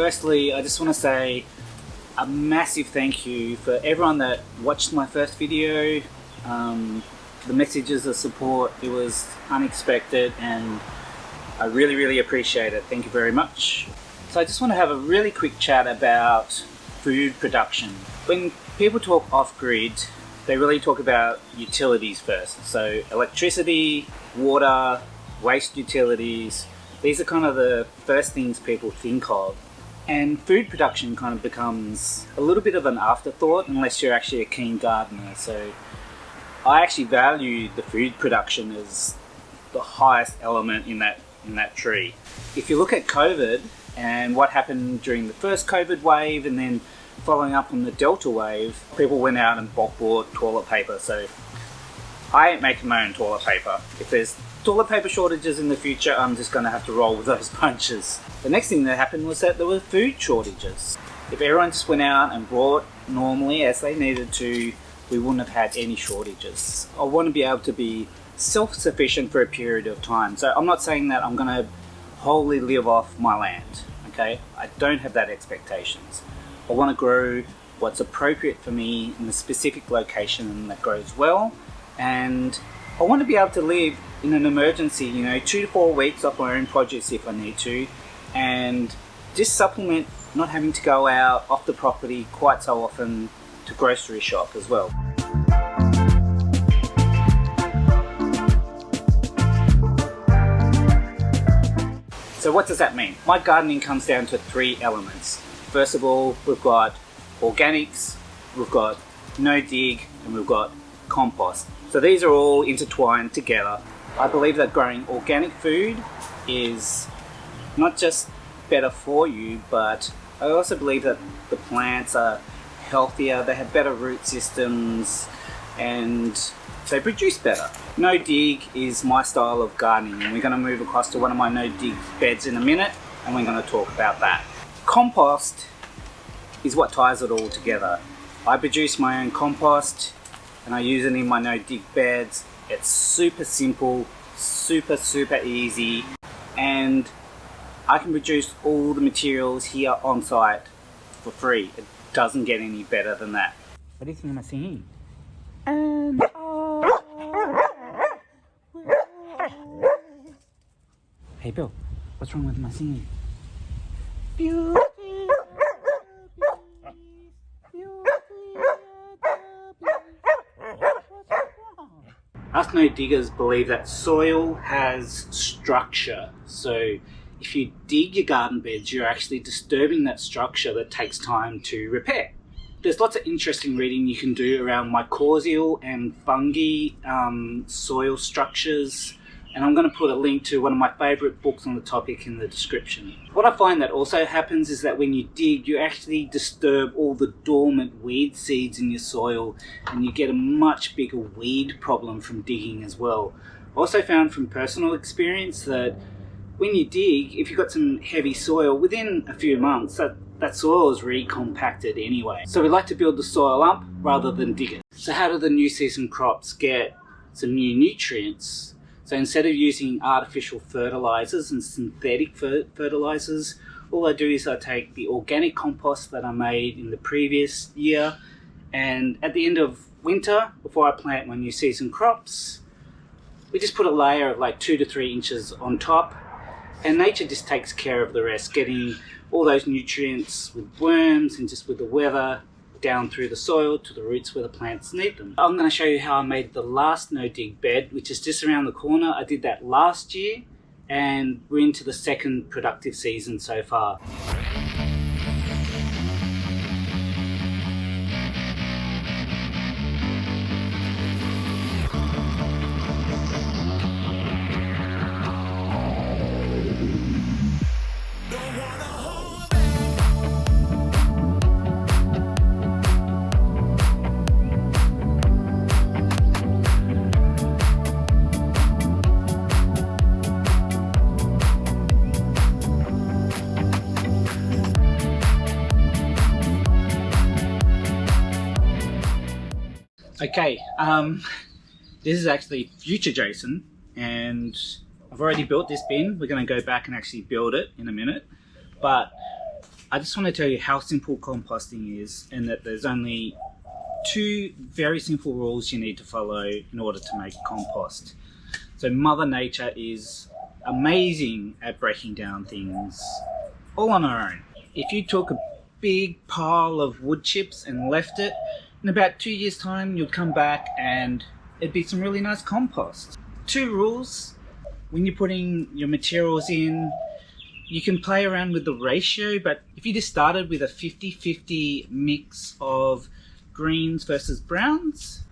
Firstly, I just want to say a massive thank you for everyone that watched my first video. The messages of support, it was unexpected and I really appreciate it. Thank you very much. So I just want to have a really quick chat about food production. When people talk off-grid, they really talk about utilities first. So electricity, water, waste utilities, these are kind of the first things people think of. And food production kind of becomes a little bit of an afterthought unless you're actually a keen gardener. So I actually value the food production as the highest element in that tree. If you look at COVID and what happened during the first COVID wave and then following up on the Delta wave, people went out and bulk bought toilet paper. So I ain't making my own toilet paper. If there's toilet paper shortages in the future, I'm just going to have to roll with those punches. The next thing that happened was that there were food shortages. If everyone just went out and brought normally as they needed to, we wouldn't have had any shortages. I want to be able to be self-sufficient for a period of time. So I'm not saying that I'm going to wholly live off my land, okay? I don't have that expectations. I want to grow what's appropriate for me in a specific location that grows well, and I want to be able to live in an emergency, 2 to 4 weeks off my own produce if I need to, and just supplement not having to go out off the property quite so often to grocery shop as well. So what does that mean? My gardening comes down to 3 elements. First of all, we've got organics, we've got no dig, and we've got compost. So these are all intertwined together. I believe that growing organic food is not just better for you, but I also believe that the plants are healthier, they have better root systems, and they produce better. No dig is my style of gardening, and we're going to move across to one of my no dig beds in a minute, and we're going to talk about that. Compost is what ties it all together. I produce my own compost and I use it in my no dig beds. It's super simple, super easy, and I can produce all the materials here on site for free. It doesn't get any better than that. What do you think am I singing? And hey Bill, what's wrong with my singing? Beauty. Us no diggers believe that soil has structure. So if you dig your garden beds, you're actually disturbing that structure that takes time to repair. There's lots of interesting reading you can do around mycorrhizal and fungi soil structures, and I'm going to put a link to one of my favourite books on the topic in the description. What I find that also happens is that when you dig, you actually disturb all the dormant weed seeds in your soil, and you get a much bigger weed problem from digging as well. I also found from personal experience that when you dig, if you've got some heavy soil, within a few months that soil is recompacted anyway. So we like to build the soil up rather than dig it. So how do the new season crops get some new nutrients? So instead of using artificial fertilizers and synthetic fertilizers, all I do is I take the organic compost that I made in the previous year, and at the end of winter, before I plant my new season crops, we just put a layer of like 2 to 3 inches on top, and nature just takes care of the rest, getting all those nutrients with worms and just with the weather down through the soil to the roots where the plants need them. I'm going to show you how I made the last no dig bed, which is just around the corner. I did that last year, and we're into the 2nd productive season so far. Okay, this is actually future Jason, and I've already built this bin. We're going to go back and actually build it in a minute, but I just want to tell you how simple composting is, and that there's only 2 very simple rules you need to follow in order to make compost. So Mother Nature is amazing at breaking down things all on her own. If you took a big pile of wood chips and left it, in about 2 years time you'd come back and it'd be some really nice compost. 2 rules when you're putting your materials in. You can play around with the ratio, but if you just started with a 50-50 mix of greens versus browns,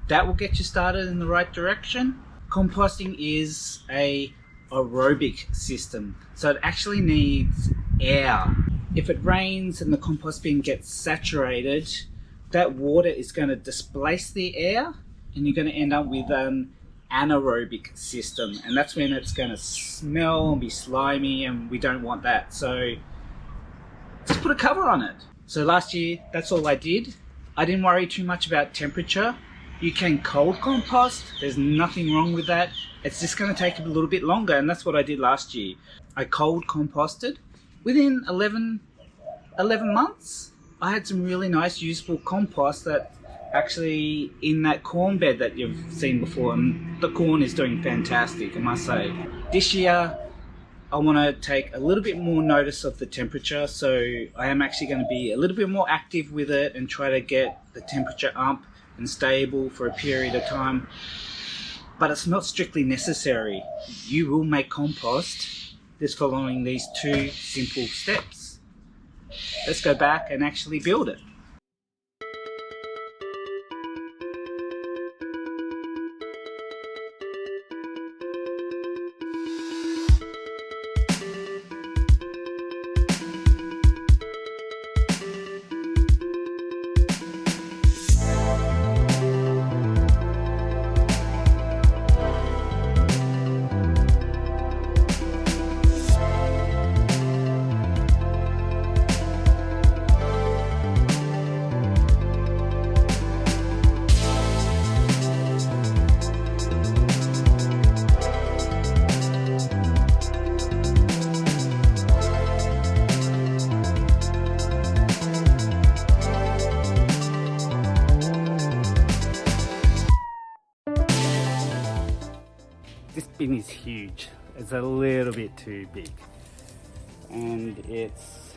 that will get you started in the right direction. Composting is a aerobic system, so it actually needs air. If it rains and the compost bin gets saturated, that water is going to displace the air and you're going to end up with an anaerobic system, and that's when it's going to smell and be slimy, and we don't want that. So just put a cover on it. So last year, that's all I did. I didn't worry too much about temperature. You can cold compost, there's nothing wrong with that. It's just going to take a little bit longer, and that's what I did last year. I cold composted. Within 11 months, I had some really nice usable compost that actually in that corn bed that you've seen before, and the corn is doing fantastic, I must say. This year I want to take a little bit more notice of the temperature, so I am actually going to be a little bit more active with it and try to get the temperature up and stable for a period of time. But it's not strictly necessary. You will make compost just following these 2 simple steps. Let's go back and actually build it. This bin is huge. It's a little bit too big, and it's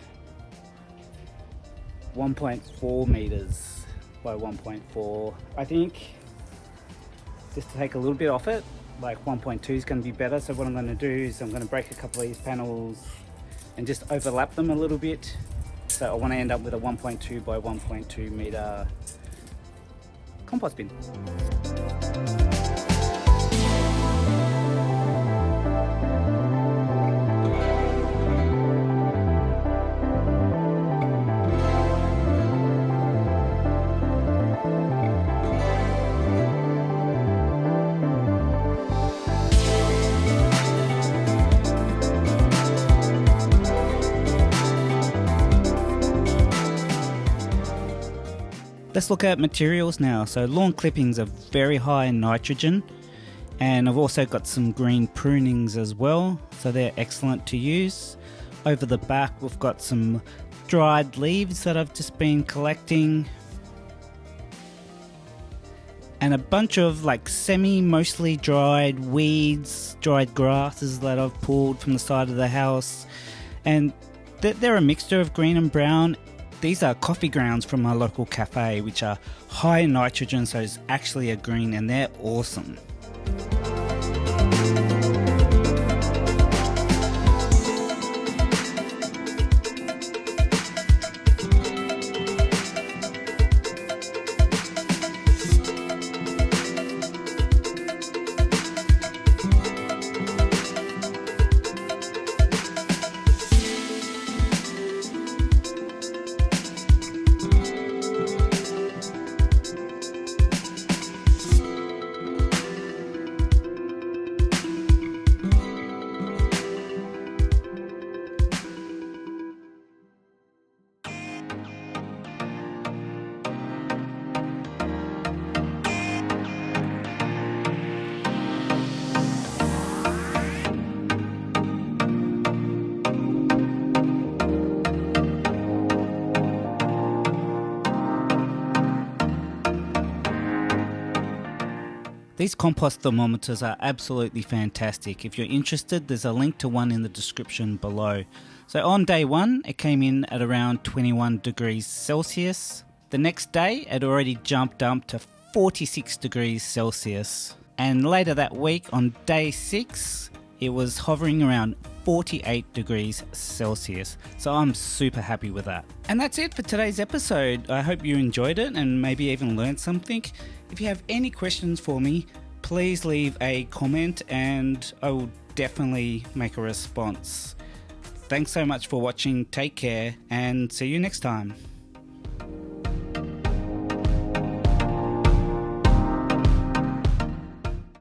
1.4 meters by 1.4. I think just to take a little bit off it, like 1.2 is going to be better. So what I'm going to do is I'm going to break a couple of these panels and just overlap them a little bit. So I want to end up with a 1.2 by 1.2 meter compost bin. Let's look at materials now. So lawn clippings are very high in nitrogen, and I've also got some green prunings as well, so they're excellent to use. Over the back we've got some dried leaves that I've just been collecting, and a bunch of like mostly dried weeds, dried grasses that I've pulled from the side of the house, and they're a mixture of green and brown. These are coffee grounds from my local cafe, which are high in nitrogen, so it's actually a green, and they're awesome. These compost thermometers are absolutely fantastic. If you're interested, there's a link to one in the description below. So on day 1, it came in at around 21 degrees Celsius. The next day, it already jumped up to 46 degrees Celsius. And later that week, on day 6, it was hovering around 48 degrees Celsius. So I'm super happy with that. And that's it for today's episode. I hope you enjoyed it and maybe even learned something. If you have any questions for me, please leave a comment and I will definitely make a response. Thanks so much for watching. Take care and see you next time.